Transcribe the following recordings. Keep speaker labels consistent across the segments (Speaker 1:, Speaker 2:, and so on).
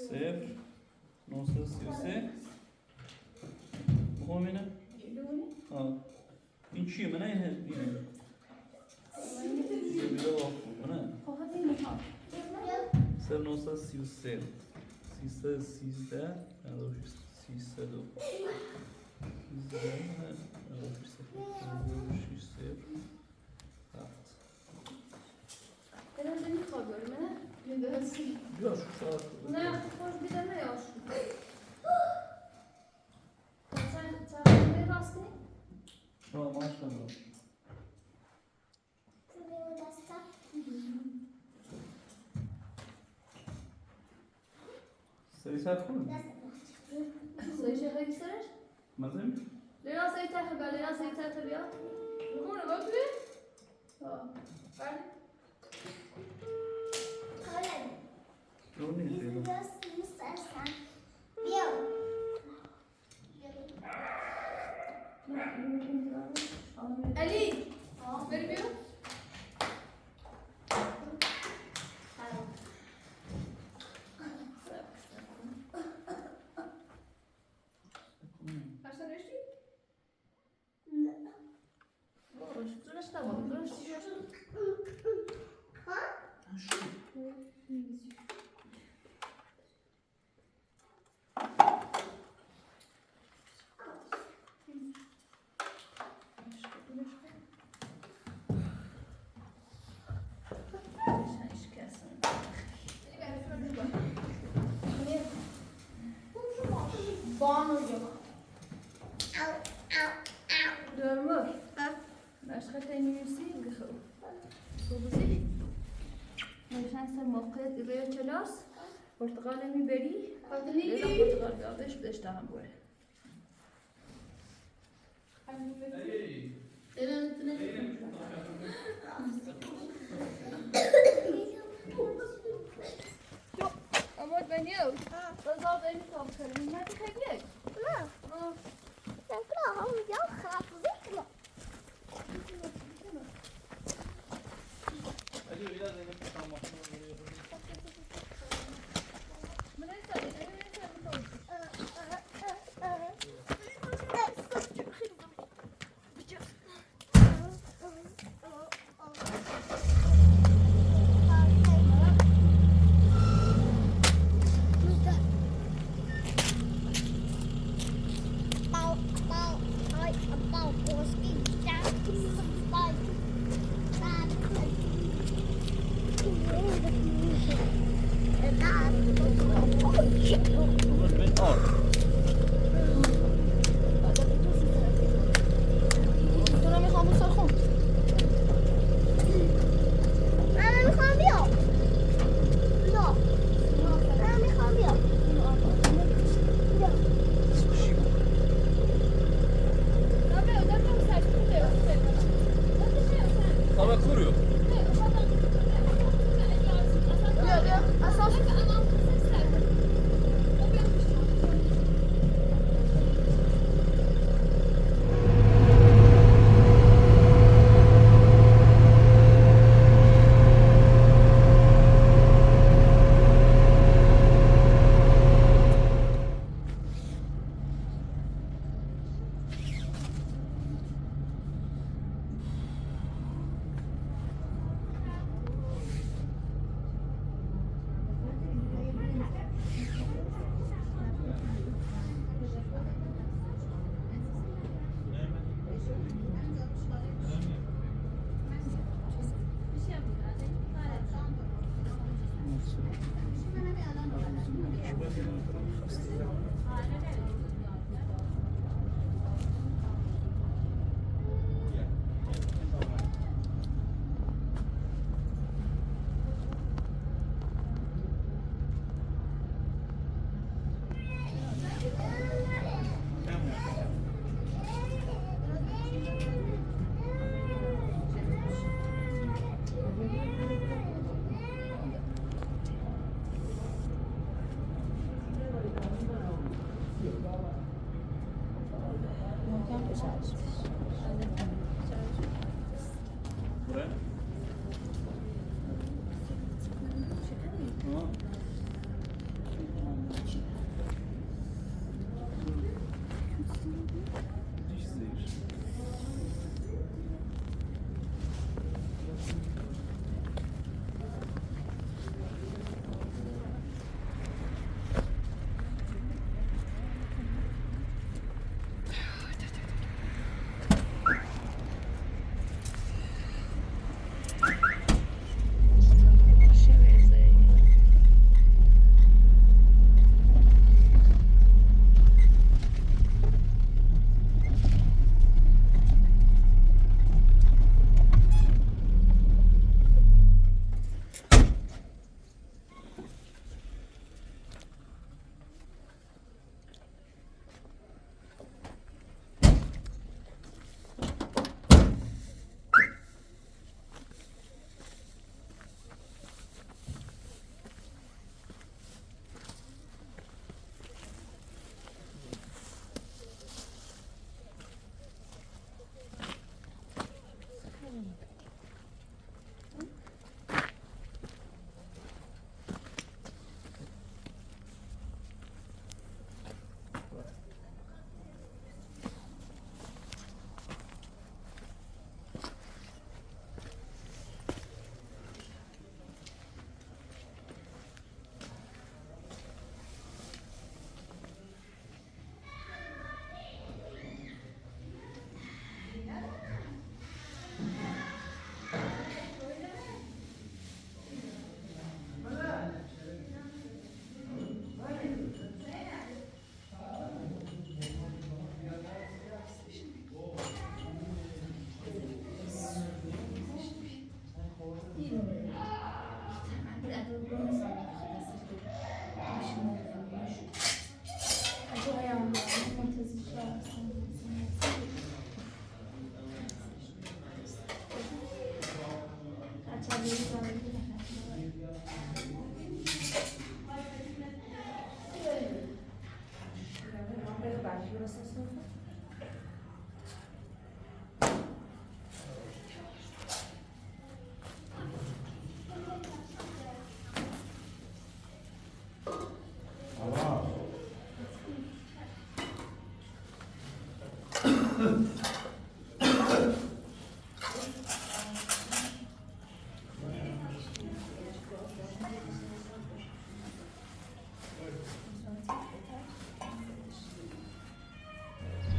Speaker 1: صفر 933 هو منه؟ این چیه؟ منه اینه اینه چیه بیده واقع منه؟ صفر 933 313 302 بیا شو ساعت
Speaker 2: نه خوش بیده نیاش چند راست کنی؟
Speaker 1: ماشاءالله سری ساعت کنم
Speaker 2: سری چه خیلی سرش؟
Speaker 1: مزیم؟
Speaker 2: لینا سری تخه بیا لینا سری تخه بیا خونه با توی؟ بله
Speaker 1: رو نیست بیدم
Speaker 2: علی بری بیا Baştan ölçtün? Boş, zırhış tamam, zırhış Bağını yok. Dönmür. Başka teniyesi gıhıl. Sobuzi. Nişan sen موقعیت ایده چلاس. پرتقال میبری. لیلا پرتقال دادش بدش تهم بوده. Yok. Ama ben yok. Ben zaten beni tavsiyelim. Hadi kayıp.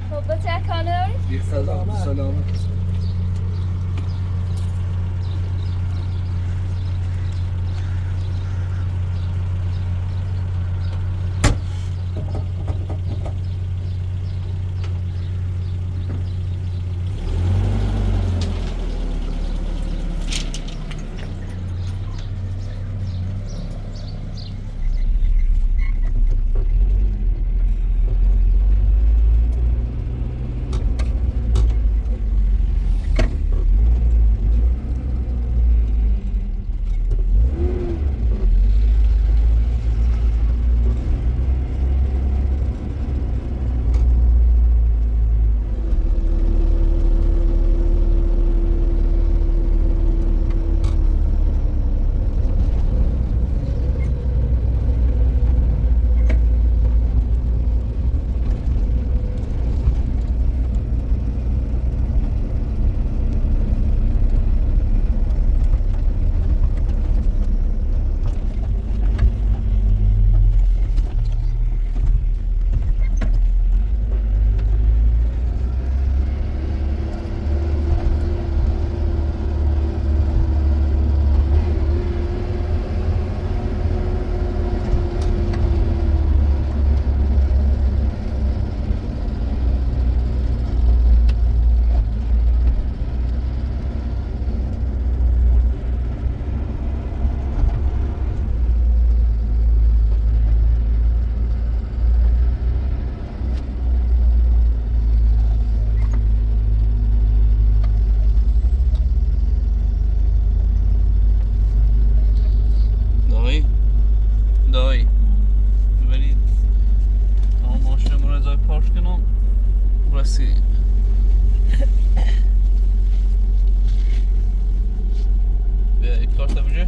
Speaker 2: صحبت اکانر
Speaker 3: سلامت. دایی ببینید تمام ماشینمون رو ازای پارک کنم رسیدیم. بیا یک کارت بجه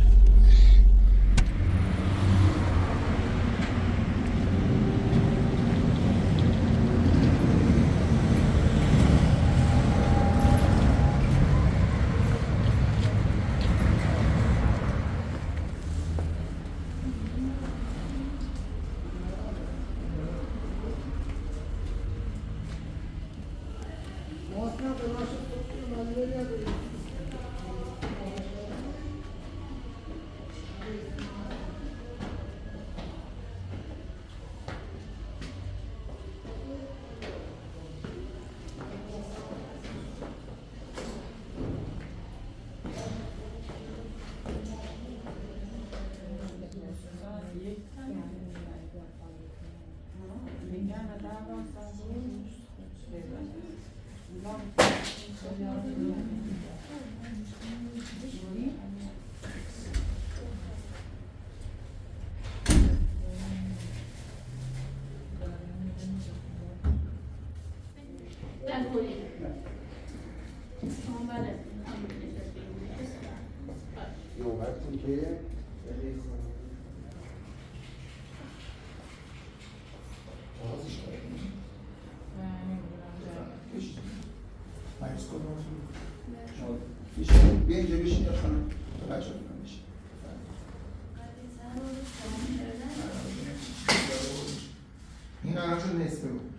Speaker 4: این الان شد نصفه بود.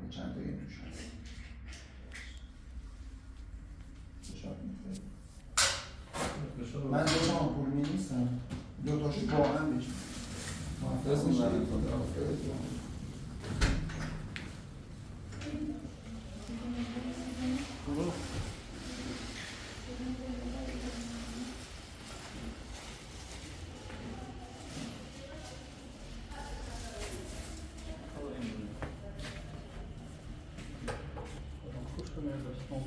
Speaker 4: چند تا این توش هست. من دو تا آمپول می نیستم. دو تاشو با هم بچیم.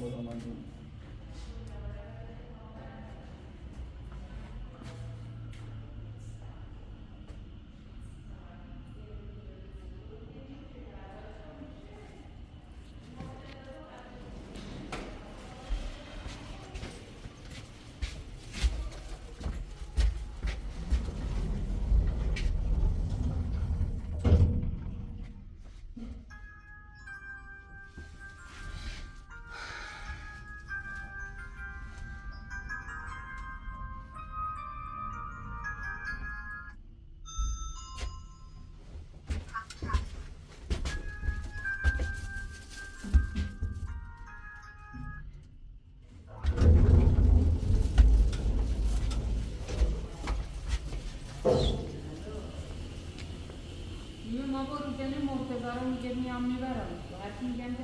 Speaker 1: خدا من دون.
Speaker 5: ما برو جنه مرتضی رو میگه میام میبرم هر میگم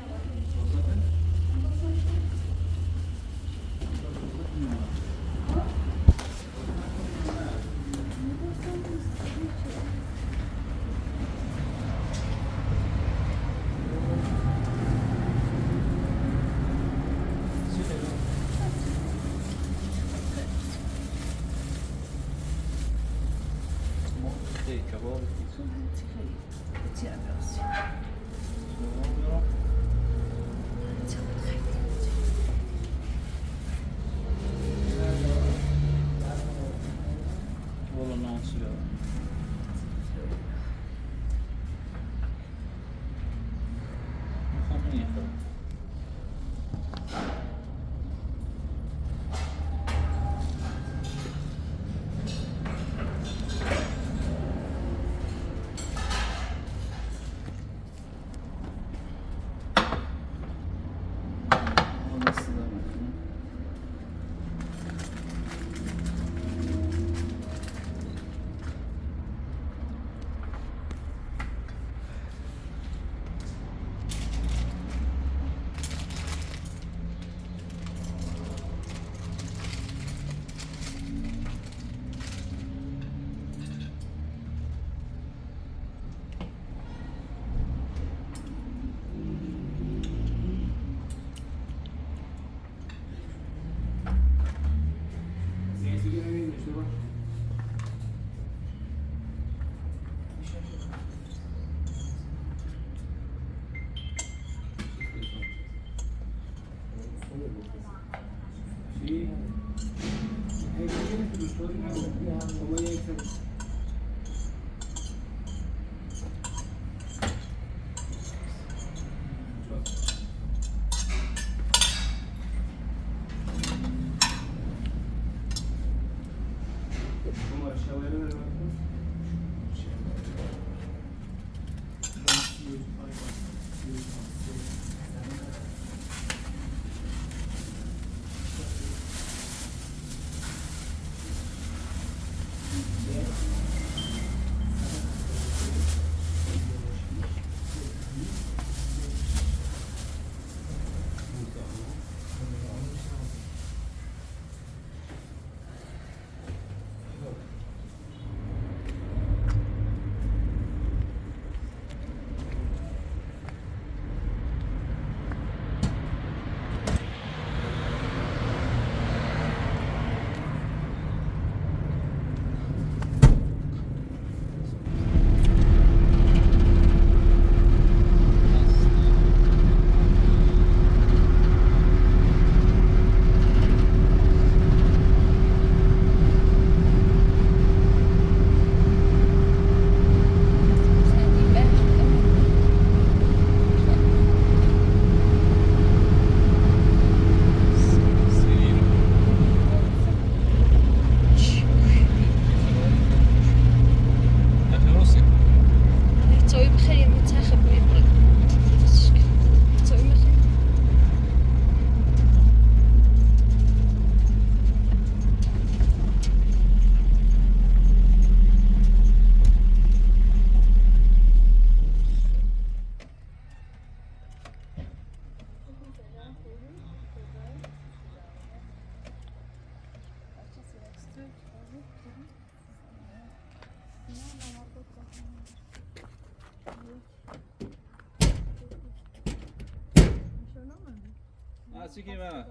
Speaker 3: چی که من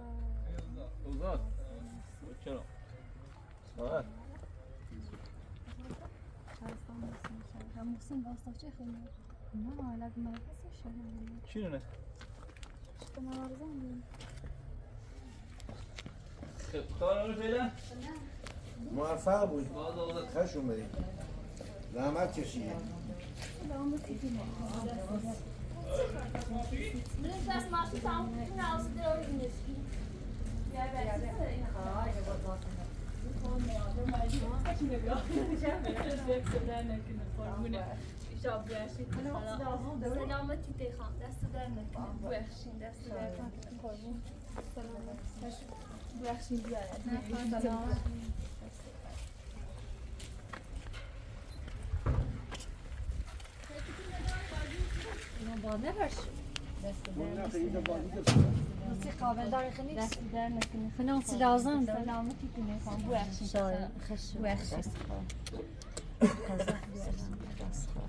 Speaker 3: اوزاد چرا باید
Speaker 2: هم محسن واسه چه خیلی نه علت مرکز شده
Speaker 3: چی نه
Speaker 2: شده موارزم
Speaker 3: خب کار رو فعلا
Speaker 4: موفق بود خوشون برید زحمت کشید
Speaker 2: Das machst du auch hinaus der Organismus. Ja, wer ist سلامتی تخم دست در نکنه بخشین دست در نکنه بخشین بیارد با نبرش نسی قابل داره خنی دست در نکنه خناسی لازم داره سلامتی کنه خان بخشین بخشین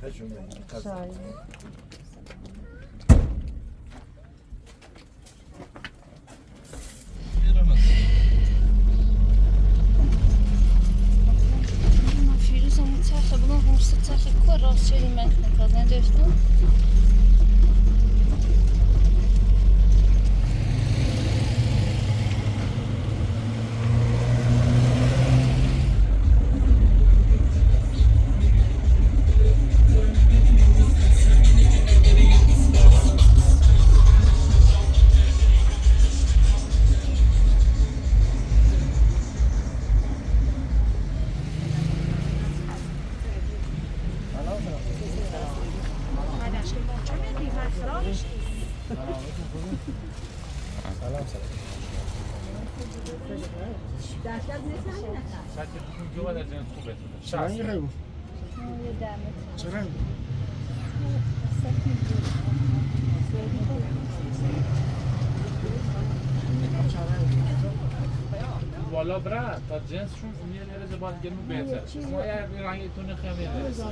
Speaker 4: خوشون برید
Speaker 2: Firuza mutsaxa bunun hamısı çaxı koy rast şeyin mətnə kazanacaqsan.
Speaker 4: چرا این خیلی بود؟ چرا این بود؟
Speaker 6: بالا برا تا جنسشون یه درجه باید گرمون بهتر ما یه رنگتون خیلی درست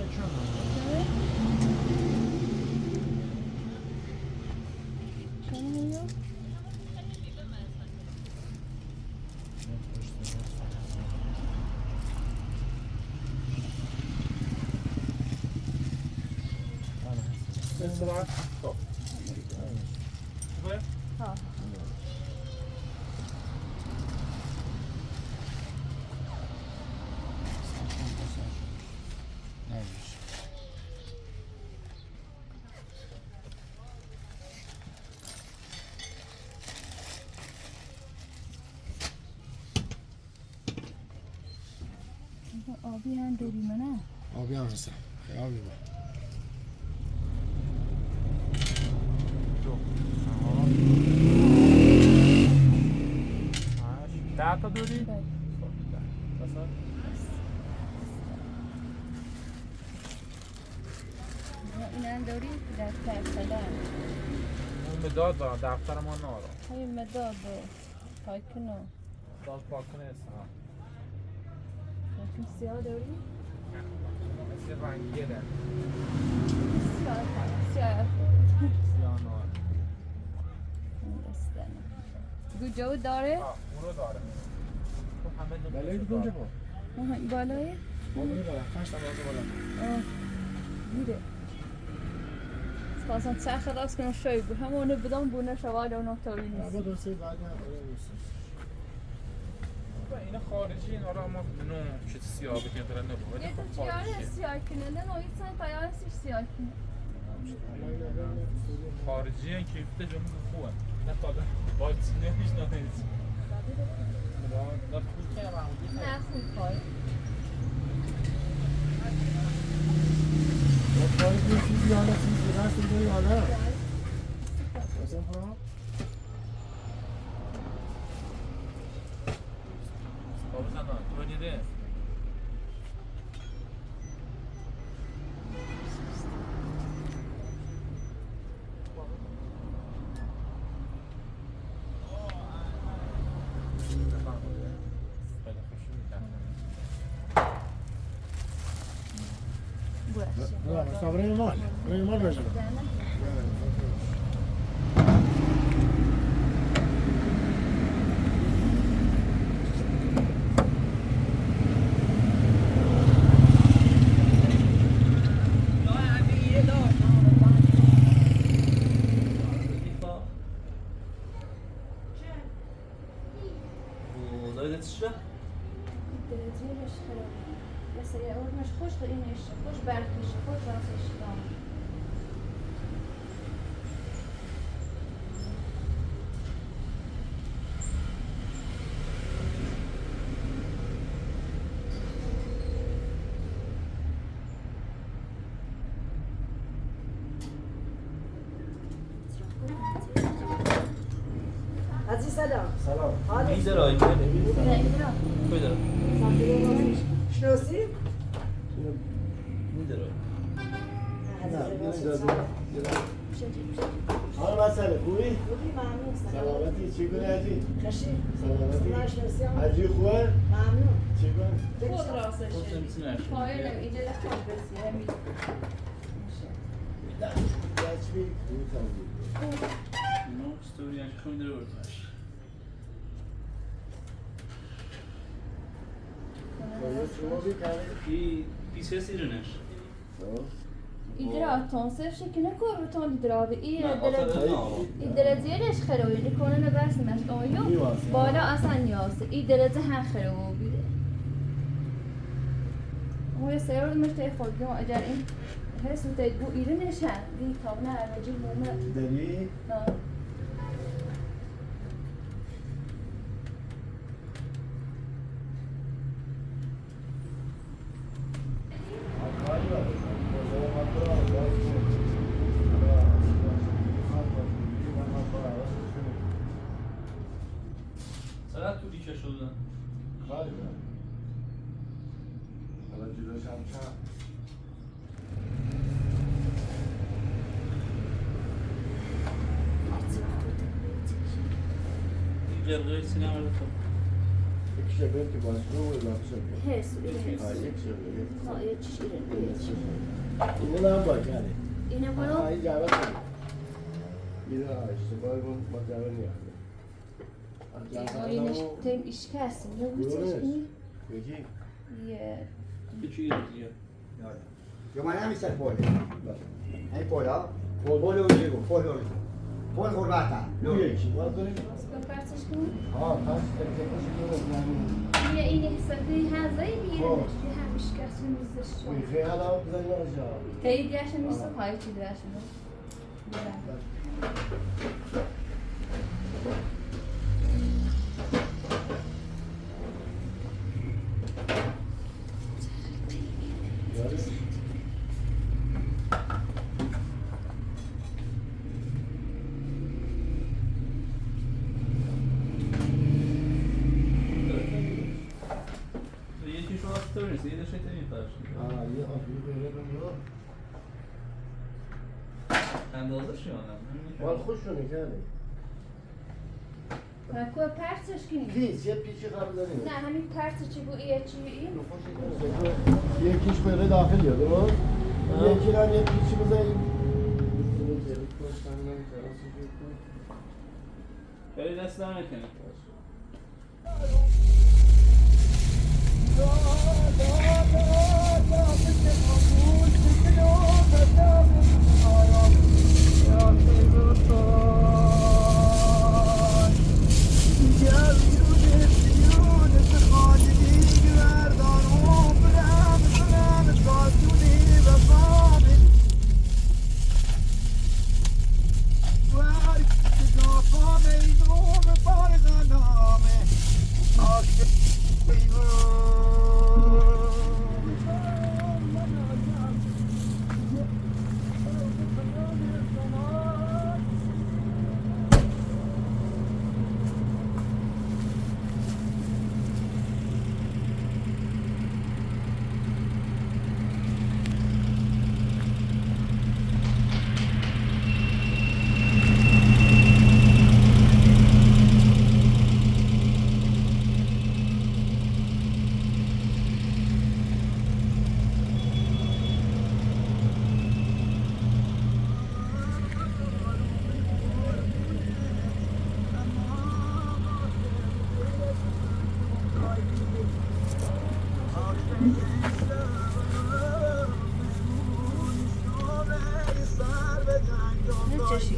Speaker 2: آبی هم دوری منه
Speaker 4: آبی هم هستم آبی با
Speaker 6: ده تا دوری؟
Speaker 2: این هم دوری دفتر سلام
Speaker 6: اون مداد دارم دفتر ما نارم
Speaker 2: های مداد پایکنو
Speaker 6: داد پاکنه هستم
Speaker 2: این سیاه دوری؟
Speaker 6: مثل رنگیه ده
Speaker 2: سیاه
Speaker 6: سیاه نار
Speaker 2: گو جو داره؟
Speaker 6: اون رو داره
Speaker 4: بله دیگه اونجا با
Speaker 2: بالایی؟
Speaker 4: بالایی داره 5 تا بالا
Speaker 2: میره خواستم چه خلاص کنم شوی بود همونه بدم بونه شواید و نکتاری نیست
Speaker 4: با دوستی بعد نه
Speaker 6: اینا خارجی اینا رو اما نو چه سیاه بکنه دارن نبود ولی
Speaker 2: یه
Speaker 6: خب
Speaker 2: تو چیاره
Speaker 6: خارجیه
Speaker 2: سیاه کنه نه نوید سن تایاره سیش سیاه کنه
Speaker 6: خارجیه که ایفته جمعه خوبه نه قادر باید نمیش نهید نه خوب که رمونی
Speaker 2: نه خوب پای
Speaker 4: خواهی یه چیزی حالا چیزی هست اینجایی حالا بسیم خواهم
Speaker 6: بابا زنان تو نیده
Speaker 4: برای مال راجع
Speaker 2: درجیش خراب مثلا اول مش خوش تو اینش خوش برکش خوش راستش دام
Speaker 7: عزیز سلام
Speaker 4: سلام.
Speaker 3: میداره آی کدره
Speaker 7: شناسی؟
Speaker 3: میداره
Speaker 8: حالا مسئله خوبی؟
Speaker 7: خوبی ممنون
Speaker 8: سلامتی چیکار عزیز؟
Speaker 7: خشی
Speaker 8: سلامتی
Speaker 7: نشناسی هم
Speaker 8: عزیز خوبه؟
Speaker 7: ممنون
Speaker 8: چیکار؟
Speaker 5: خود راستش
Speaker 3: خودم میتونم
Speaker 5: فایلم اینجا دست بسی همین
Speaker 8: دست بی؟ خوبی تمومی
Speaker 3: نو ستوری انش خون داره ورتاش
Speaker 8: باید شما بی
Speaker 3: پیسه سیرنش
Speaker 2: ایدرا تونسف شکل نکور و تون ایدرا به
Speaker 3: نه
Speaker 2: درجه ليش خروي اللي كون انا بس مستويو بالا اصلا ياس اي درجه ها خروي بيده هو يسير المشتي خودم اجر این هست تدبو ایرنش ها دی تابنا عرجی مومه
Speaker 8: داری؟
Speaker 3: چقدر طولی کشیدن؟
Speaker 8: خالی حالا جلوش هم چند
Speaker 3: جرقه سینما رو تو
Speaker 8: یک شبه که باز رو لحظه
Speaker 2: هست
Speaker 8: یک شبه
Speaker 2: ها یه چیزی رو
Speaker 8: اینه هم با کنه
Speaker 2: اینه برو
Speaker 8: این جواب اینه اشتباه ما جواب نیست
Speaker 2: اینش تیم işkəsin. Ne bu çeşni?
Speaker 8: یکی
Speaker 2: یه
Speaker 3: چی دیگه
Speaker 4: Io ma ne mi sta il pollo. E il pollo? Pollo dico, pollo. Pollo curvata.
Speaker 8: bu یکی باز داریم
Speaker 2: Skokartış kimi?
Speaker 8: ها پس تکش کنیم
Speaker 2: یه این حسابی هزایی بیره نشی هم işkəsin bizde şu.
Speaker 8: وی خیال هم بزنیم آجا
Speaker 2: Teyit yaşam işte payı çiğdi yaşam.
Speaker 3: یکی شو استوری نیست یه دشه تنی فرش
Speaker 8: یه آفیل بیرم یا
Speaker 3: اندازه شو
Speaker 8: مال خوش رو نکنه
Speaker 2: Koy perçeş kimi?
Speaker 8: پیس یه پیچی قبل داریم
Speaker 2: نه همین پرچه bu iyi çi iyi.
Speaker 8: یکیش بره داخل یا درست یکی را یه پیچی بزنیم
Speaker 3: خیلی دست در نکنه
Speaker 2: Ne çeşit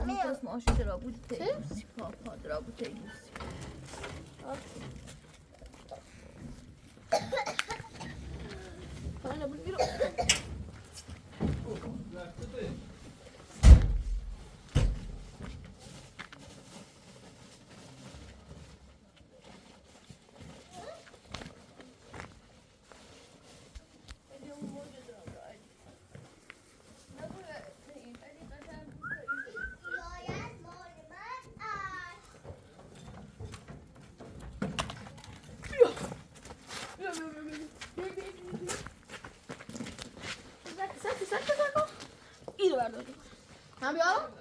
Speaker 2: muitas nós trabuteiros. Papá, trabuteiros. Fala, bonito.
Speaker 9: Haben wir auch?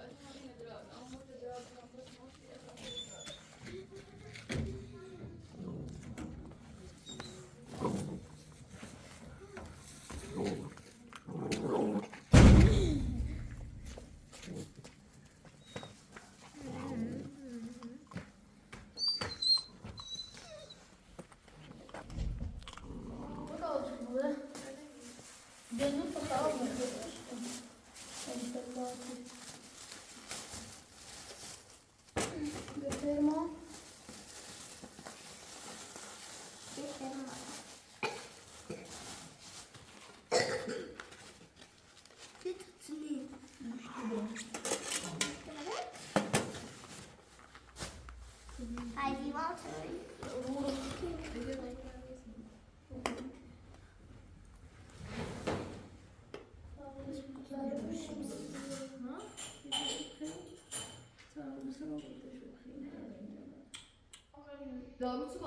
Speaker 9: دارو تو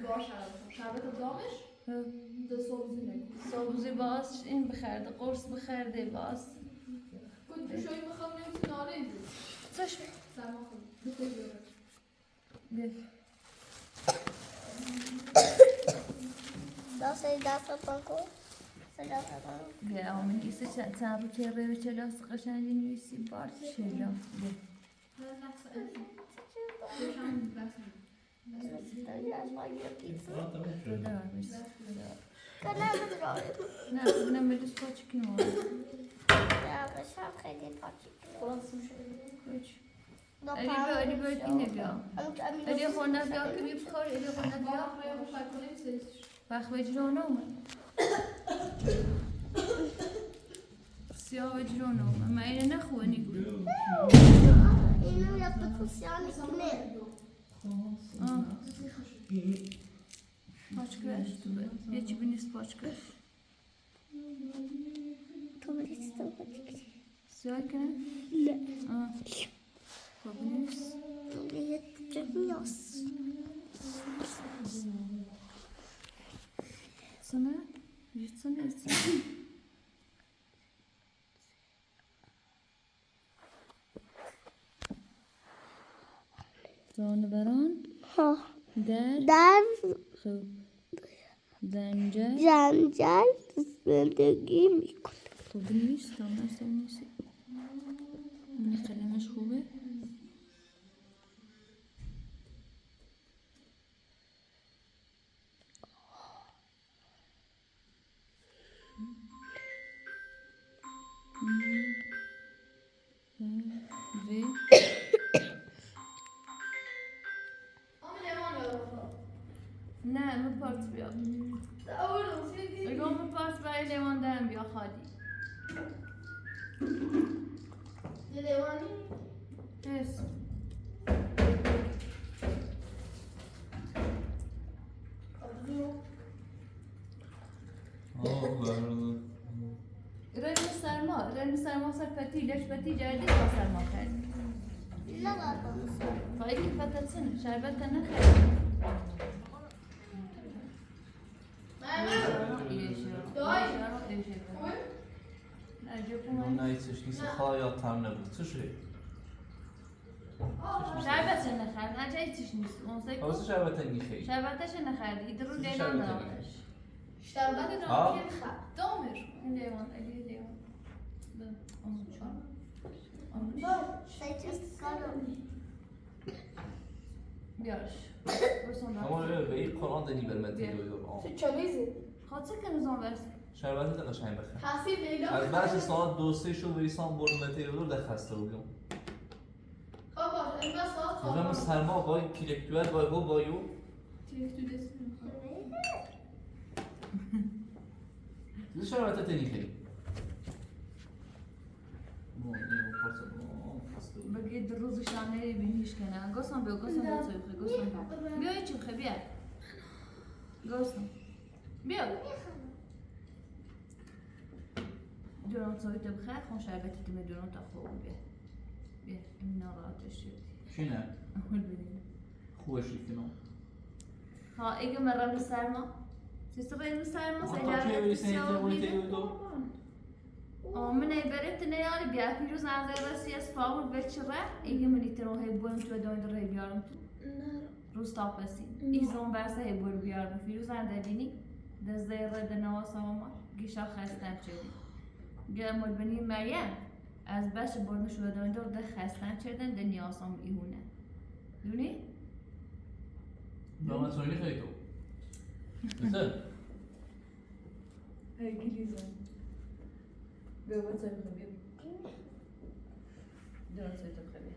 Speaker 9: باشه شربت دامش ده صبحی نکن
Speaker 2: صبحی باز این بخرده قرص بخرده باز
Speaker 9: کد شوی بخوام نمیتونی ناره
Speaker 2: چش
Speaker 9: سرما خود
Speaker 2: بف
Speaker 10: دست پاکو
Speaker 2: بیا آمین ایسه چند که روی چلاس قشنگی نویسی بارد چلا نه ببینم بدوست پاچکی مورد علی باید اینه بیا علی خونه بیا که بیب کاری علی خونه بیا بخ وجران اومد سیاه وجران اومد من اینه نخواه نگو
Speaker 10: اینو یاد تو سیاه نکنه
Speaker 2: پاچکش تو به یه چی بینیست پاچکش
Speaker 10: تو بریست تو پاچکش
Speaker 2: سیاه کنه؟
Speaker 10: نه
Speaker 2: خب بینیست
Speaker 10: یه جمعیاست
Speaker 2: سنه؟ یه سنه ایسی جانوران
Speaker 10: ها
Speaker 2: در خوب
Speaker 10: جنجال زندگی میکنه
Speaker 2: خوب نیست تا مثل نیست این کلمش خوبه نه من پارت بیا اگه من پارت برای لیوان دارم بیا خالی
Speaker 9: یه لیوانی؟
Speaker 2: هست رنگ سرما سر پتی لش پتی جردی با سرما کردی
Speaker 10: نه بابا
Speaker 2: فایی که پتت سنه شربت نخیلی
Speaker 3: نه ایتش نیست خواهی تم نبود چه شد؟
Speaker 2: شربتش نخرد نه چه ایتش نیست
Speaker 3: حوض شربت نگیخی
Speaker 2: شربتش نخرد ایدرو لیوان دامش
Speaker 9: شربت
Speaker 3: دامش
Speaker 2: دامش این لیوان اگه لیوان بیارش
Speaker 3: اما به این قرآن دنی برمتی دویدور
Speaker 9: چلیزی؟
Speaker 2: خاطر که نظام برسی
Speaker 3: شربت ده قشنگ بخیر
Speaker 9: حسیب لیلا
Speaker 3: از بعد ساعت 2-3 شو بریسان برمتی دویدور ده خسته بودیم مثلا سرما بای کلکتوال بای هو بایو زي شربت تاني خير
Speaker 2: بقيت الرز شاني بينيش كنا قصم بقصم بتصير قصم بيو يجي خبيا قصم بيو دوران تصويت بخير خون شربت تمي دوران تخو بيه من راتش
Speaker 3: شنو؟
Speaker 2: أقول بدي
Speaker 3: خوش كنا
Speaker 2: ها إيجا مرة بالسلمى تستبين بالسلمى من يبرد نياري بيا فيروز عن ذي راسي أسفاور بتشرع إيجا من يتروه يبون تودون دري بيارم روز تابسي إيزون بس هيبون بيارم فيروز عن ذي بيني دز ذي رد نواس عمر جيشا خستان شدي جا مدبني مريم از بس برنش ودون در خستان شدن دنیا سام ایهونه دونی؟
Speaker 3: ما تونی خیلی تو مثل
Speaker 2: هاي كليزة بيو بتصير خبيب دون تصير خبيب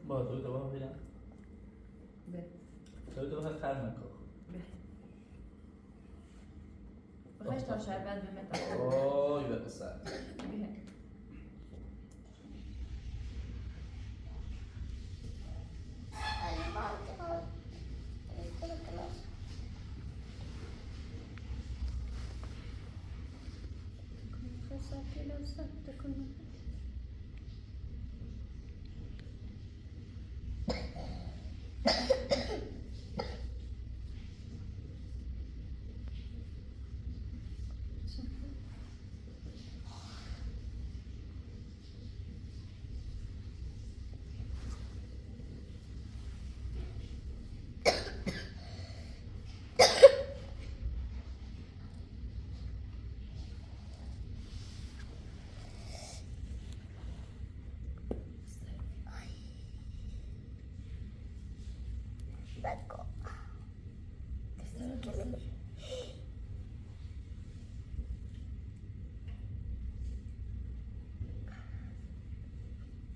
Speaker 3: با تو دوام بیان
Speaker 2: به
Speaker 3: تو دوام خرم نکن
Speaker 2: بخش تا شربت بمتا
Speaker 3: اوه یه بسر
Speaker 2: به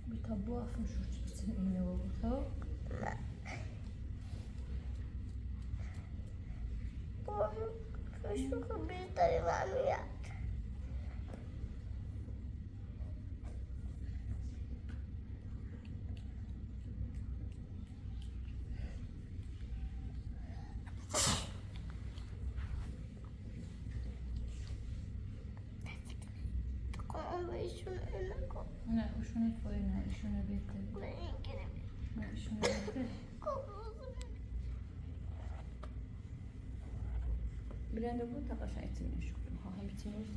Speaker 2: بيطبوها في مشوش بتسمعيني وبخو
Speaker 10: شو خبير طريق معميات
Speaker 2: لا وشنو فوينا شنو بيتك لا شنو بيتك بلان دبو تقاش عيتين شكرا ها هم تنوش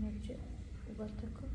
Speaker 2: نرجع وبرتكم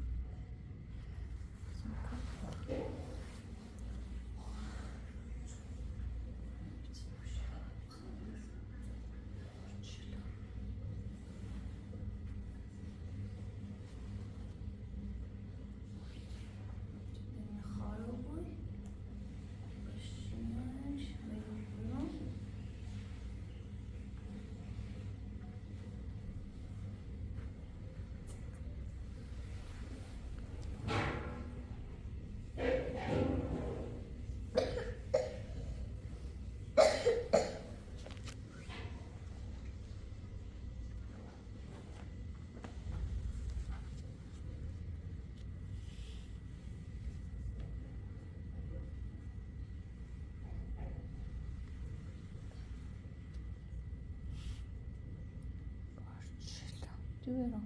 Speaker 2: دويرة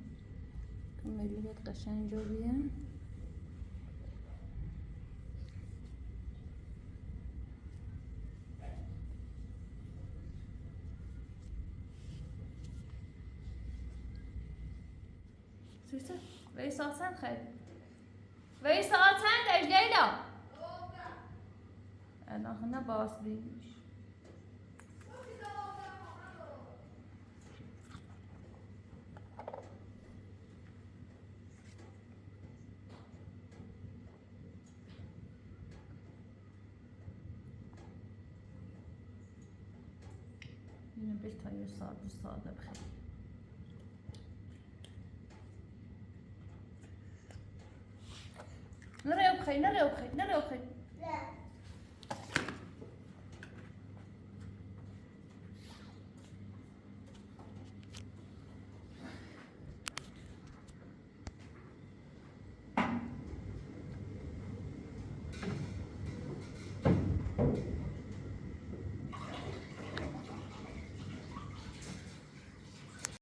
Speaker 2: كملي بيت قشنج وبيان سوسة وي ساعة سنت خير وي ساعة سنت ايش ليلى انا هنا باص بيش هنا بيت هاي الصاد بخير نرى بخير